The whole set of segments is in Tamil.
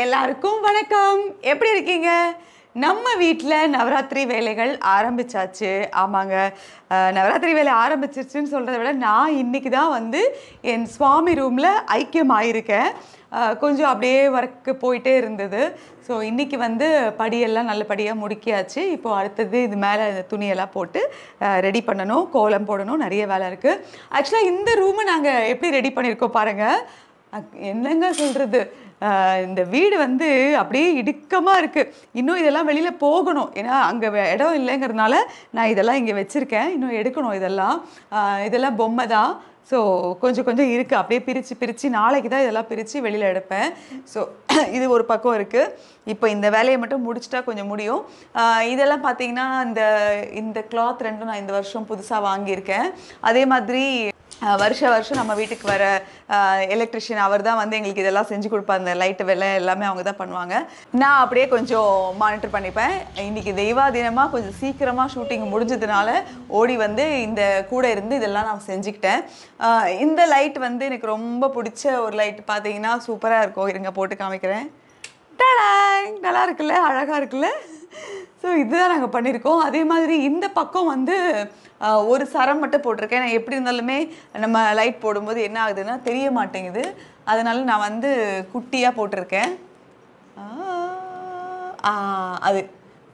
எல்லாருக்கும் வணக்கம். எப்படி இருக்கீங்க? நம்ம வீட்டில் நவராத்திரி வேலைகள் ஆரம்பிச்சாச்சு. ஆமாங்க, நவராத்திரி வேலை ஆரம்பிச்சிருச்சுன்னு சொல்கிறத விட நான் இன்றைக்கி தான் வந்து என் சுவாமி ரூமில் ஐக்கியமாயிருக்கேன். கொஞ்சம் அப்படியே ஒர்க்கு போயிட்டே இருந்தது. ஸோ இன்றைக்கி வந்து படியெல்லாம் நல்லபடியாக முடிக்கியாச்சு. இப்போது அடுத்தது இது மேலே இந்த துணியெல்லாம் போட்டு ரெடி பண்ணணும், கோலம் போடணும், நிறைய வேலை இருக்குது. ஆக்சுவலாக இந்த ரூமை நாங்கள் எப்படி ரெடி பண்ணியிருக்கோம் பாருங்கள். என்னங்க சொல்கிறது, இந்த வீடு வந்து அப்படியே இடுக்கமாக இருக்குது. இன்னும் இதெல்லாம் வெளியில் போகணும், ஏன்னா அங்கே இடம் இல்லைங்கிறதுனால நான் இதெல்லாம் இங்கே வச்சுருக்கேன். இன்னும் எடுக்கணும். இதெல்லாம் பொம்மை தான். ஸோ கொஞ்சம் கொஞ்சம் இருக்குது, அப்படியே பிரித்து நாளைக்கு தான் இதெல்லாம் பிரித்து வெளியில் எடுப்பேன். ஸோ இது ஒரு பக்கம் இருக்குது. இப்போ இந்த வேலையை மட்டும் முடிச்சிட்டா கொஞ்சம் முடியும். இதெல்லாம் பார்த்தீங்கன்னா இந்த கிளாத் ரெண்டும் நான் இந்த வருஷம் புதுசாக வாங்கியிருக்கேன். அதே மாதிரி வருஷம் நம்ம வீட்டுக்கு வர எலக்ட்ரிஷியன் அவர் தான் வந்து எங்களுக்கு இதெல்லாம் செஞ்சு கொடுப்பாங்க. அந்த லைட்டு வேலை எல்லாமே அவங்க தான் பண்ணுவாங்க. நான் அப்படியே கொஞ்சம் மானிட்டர் பண்ணிப்பேன். இன்றைக்கி தெய்வாதீனமாக கொஞ்சம் சீக்கிரமாக ஷூட்டிங் முடிஞ்சதுனால ஓடி வந்து இந்த கூட இருந்து இதெல்லாம் நான் செஞ்சுக்கிட்டேன். இந்த லைட் வந்து எனக்கு ரொம்ப பிடிச்ச ஒரு லைட். பார்த்தீங்கன்னா சூப்பராக இருக்கும். இருங்க போட்டு காமிக்கிறேன். நல்லா இருக்குல்ல, அழகாக இருக்குல்ல. ஸோ இதுதான் நாங்கள் பண்ணியிருக்கோம். அதே மாதிரி இந்த பக்கம் வந்து ஒரு சரம் மட்டும் போட்டிருக்கேன். நான் எப்படி இருந்தாலுமே நம்ம லைட் போடும்போது என்ன ஆகுதுன்னா தெரிய மாட்டேங்குது. அதனால நான் வந்து குட்டியாக போட்டிருக்கேன். அது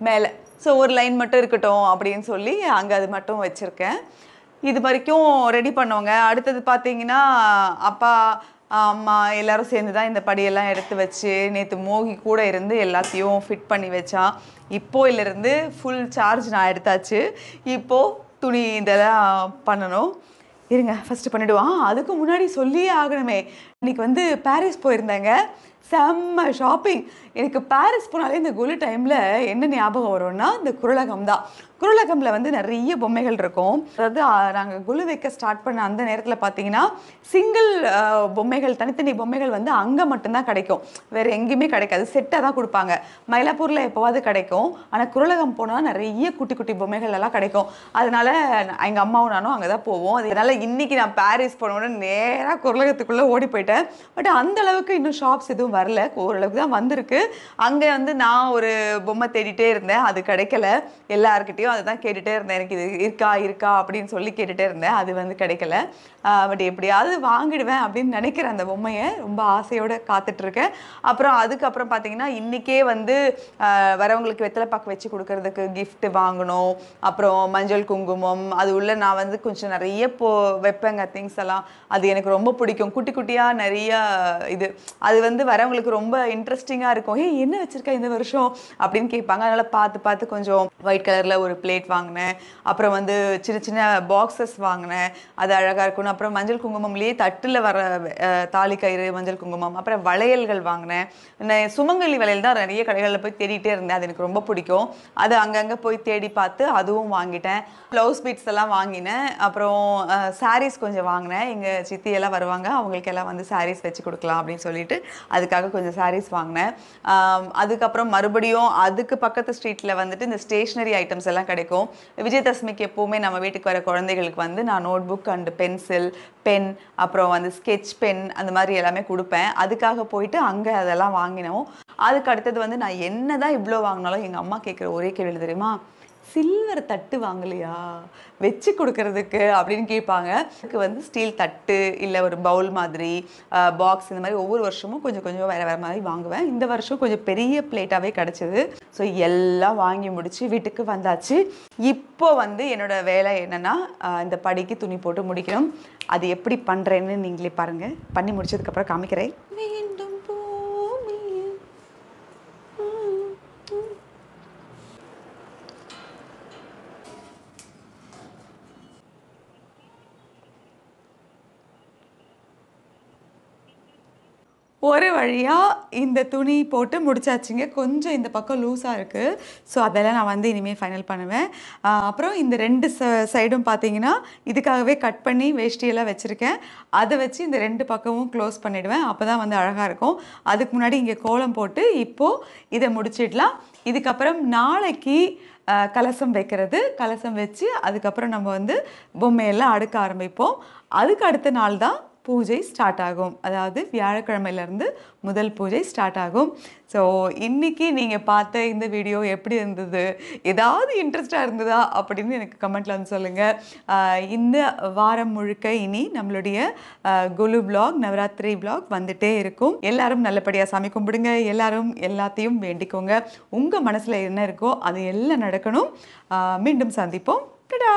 மேலே ஸோ ஒரு லைன் மட்டும் இருக்கட்டும் அப்படின்னு சொல்லி அங்கே அது மட்டும் வச்சுருக்கேன். இது வரைக்கும் ரெடி பண்ணோங்க. அடுத்தது பார்த்தீங்கன்னா அப்பா அம்மா எல்லோரும் சேர்ந்து தான் இந்த படியெல்லாம் எடுத்து வச்சு நேற்று மோகி கூட இருந்து எல்லாத்தையும் ஃபிட் பண்ணி வச்சான். இப்போயிலிருந்து ஃபுல் சார்ஜ் நான் எடுத்தாச்சு. இப்போது துணி இதெல்லாம் பண்ணணும். இருங்க ஃபஸ்ட்டு பண்ணிவிடுவான். அதுக்கு முன்னாடி சொல்லியே ஆகணுமே, இன்றைக்கி வந்து பாரிஸ் போயிருந்தேங்க. செம்ம ஷாப்பிங். எனக்கு பாரிஸ் போனாலே இந்த குலு டைமில் என்ன ஞாபகம் வரும்னா இந்த குருளகம் தான். குருளகமில் வந்து நிறைய பொம்மைகள் இருக்கும். அதாவது நாங்கள் குலு வைக்க ஸ்டார்ட் பண்ண அந்த நேரத்தில் பார்த்தீங்கன்னா சிங்கிள் பொம்மைகள், தனித்தனி பொம்மைகள் வந்து அங்கே மட்டும்தான் கிடைக்கும், வேறு எங்கேயுமே கிடைக்காது. செட்டாக தான் கொடுப்பாங்க. மயிலாப்பூரில் எப்போவாது கிடைக்கும். ஆனால் குருளகம் போனால் நிறைய குட்டி குட்டி பொம்மைகள் எல்லாம் கிடைக்கும். அதனால எங்கள் அம்மாவும் நானும் அங்கே தான் போவோம். அதனால் இன்றைக்கி நான் பாரிஸ் போனோன்னு நேராக குருளகத்துக்குள்ளே ஓடி போயிட்டேன். பட் அந்தளவுக்கு இன்னும் ஷாப்ஸ் எதுவும் வரல, ஓரளவுக்கு தான் வந்திருக்கு. அங்கே வந்து நான் ஒரு பொம்மை தேடிட்டே இருந்தேன், அது கிடைக்கல. எல்லாருக்கிட்டையும் அதை தான் கேட்டுகிட்டே இருந்தேன், எனக்கு இது இருக்கா அப்படின்னு சொல்லி கேட்டுகிட்டே இருந்தேன். அது வந்து கிடைக்கல. பட் எப்படியாவது வாங்கிடுவேன் அப்படின்னு நினைக்கிறேன். அந்த பொம்மையை ரொம்ப ஆசையோடு காத்துட்ருக்கேன். அப்புறம் அதுக்கப்புறம் பார்த்தீங்கன்னா இன்றைக்கே வந்து வரவங்களுக்கு வெத்தலை பாக்கு வச்சு கொடுக்கறதுக்கு கிஃப்ட்டு வாங்கணும். அப்புறம் மஞ்சள் குங்குமம் அது உள்ள நான் வந்து கொஞ்சம் நிறைய வைப்பேங்க திங்ஸ் எல்லாம். அது எனக்கு ரொம்ப பிடிக்கும். குட்டி குட்டியாக நிறைய அது வந்து வரவங்களுக்கு ரொம்ப இன்ட்ரெஸ்டிங்காக இருக்கும். என்ன வச்சுருக்கேன் இந்த வருஷம் அப்படின்னு கேட்பாங்க. அதனால் பார்த்து கொஞ்சம் ஒயிட் கலரில் ஒரு பிளேட் வாங்கினேன். அப்புறம் வந்து சின்ன சின்ன பாக்ஸஸ் வாங்கினேன், அது அழகாக இருக்கணும். அப்புறம் மஞ்சள் குங்குமம்லேயே தட்டில் வர தாலிக்கயிறு மஞ்சள் குங்குமம், அப்புறம் வளையல்கள் வாங்கினேன். நான் சுமங்கலி வளையல் தான் நிறைய கடைகளில் போய் தேடிட்டே இருந்தேன். அது எனக்கு ரொம்ப பிடிக்கும். அது அங்கங்கே போய் தேடி பார்த்து அதுவும் வாங்கிட்டேன். ப்ளவுஸ் பீட்ஸ் எல்லாம் வாங்கினேன். அப்புறம் சாரீஸ் கொஞ்சம் வாங்கினேன். எங்கள் சித்தியெல்லாம் வருவாங்க, அவங்களுக்கெல்லாம் வந்து சாரீஸ் வச்சு கொடுக்கலாம் அப்படின்னு சொல்லிட்டு அதுக்காக கொஞ்சம் சாரீஸ் வாங்கினேன். அதுக்கப்புறம் மறுபடியும் அதுக்கு பக்கத்து ஸ்ட்ரீட்டில் வந்துட்டு இந்த ஸ்டேஷ்னரி ஐட்டம்ஸ் எல்லாம் கிடைக்கும். விஜயதசமிக்கு எப்போவுமே நம்ம வீட்டுக்கு வர குழந்தைகளுக்கு வந்து நான் notebook and pencil, pen, அப்புறம் வந்து ஸ்கெட்ச் பென் அந்த மாதிரி எல்லாமே கொடுப்பேன். அதுக்காக போயிட்டு அங்கே அதெல்லாம் வாங்கினோம். அதுக்கு அடுத்தது வந்து நான் என்ன தான் இவ்வளோ வாங்கினாலும் எங்கள் அம்மா கேட்குற ஒரே கேள்வி தெரியுமா, சில்வர் தட்டு வாங்கலையா வச்சு கொடுக்கறதுக்கு அப்படின்னு கேட்பாங்க. அதுக்கு வந்து ஸ்டீல் தட்டு இல்லை ஒரு பவுல் மாதிரி பாக்ஸ் இந்த மாதிரி ஒவ்வொரு வருஷமும் கொஞ்சம் கொஞ்சம் வேறு மாதிரி வாங்குவேன். இந்த வருஷம் கொஞ்சம் பெரிய பிளேட்டாகவே கிடச்சிது. ஸோ எல்லாம் வாங்கி முடித்து வீட்டுக்கு வந்தாச்சு. இப்போ வந்து என்னோடய வேலை என்னென்னா இந்த படிக்கு துணி போட்டு முடிக்கணும். அது எப்படி பண்ணுறேன்னு நீங்களே பாருங்கள். பண்ணி முடிச்சதுக்கப்புறம் காமிக்கிறேன். ஒரு வழியாக இந்த துணி போட்டு முடிச்சாச்சுங்க. கொஞ்சம் இந்த பக்கம் லூஸாக இருக்குது. ஸோ அதெல்லாம் நான் வந்து இனிமேல் ஃபைனல் பண்ணுவேன். அப்புறம் இந்த 2 சைடும் பார்த்தீங்கன்னா இதுக்காகவே கட் பண்ணி வேஷ்டியெல்லாம் வச்சுருக்கேன். அதை வச்சு இந்த 2 பக்கமும் க்ளோஸ் பண்ணிவிடுவேன். அப்போ தான் வந்து அழகாக இருக்கும். அதுக்கு முன்னாடி இங்கே கோலம் போட்டு இப்போது இதை முடிச்சிடலாம். இதுக்கப்புறம் நாளைக்கு கலசம் வைக்கிறது, கலசம் வச்சு அதுக்கப்புறம் நம்ம வந்து பொம்மையெல்லாம் அடுக்க ஆரம்பிப்போம். அதுக்கு அடுத்த நாள் தான் பூஜை ஸ்டார்ட் ஆகும். அதாவது வியாழக்கிழமையிலேருந்து முதல் பூஜை ஸ்டார்ட் ஆகும். ஸோ இன்றைக்கி நீங்கள் பார்த்த இந்த வீடியோ எப்படி இருந்தது, ஏதாவது இன்ட்ரெஸ்டாக இருந்ததா அப்படின்னு எனக்கு கமெண்ட்டில் வந்து சொல்லுங்கள். இந்த வாரம் முழுக்க இனி நம்மளுடைய குலு வ்ளாக், நவராத்திரி வ்ளாக் வந்துட்டே இருக்கும். எல்லாரும் நல்லபடியாக சாமி கும்பிடுங்க, எல்லாரும் எல்லாத்தையும் வேண்டிக்கோங்க. உங்கள் மனசில் என்ன இருக்கோ அது எல்லாம் நடக்கணும். மீண்டும் சந்திப்போம். டடா.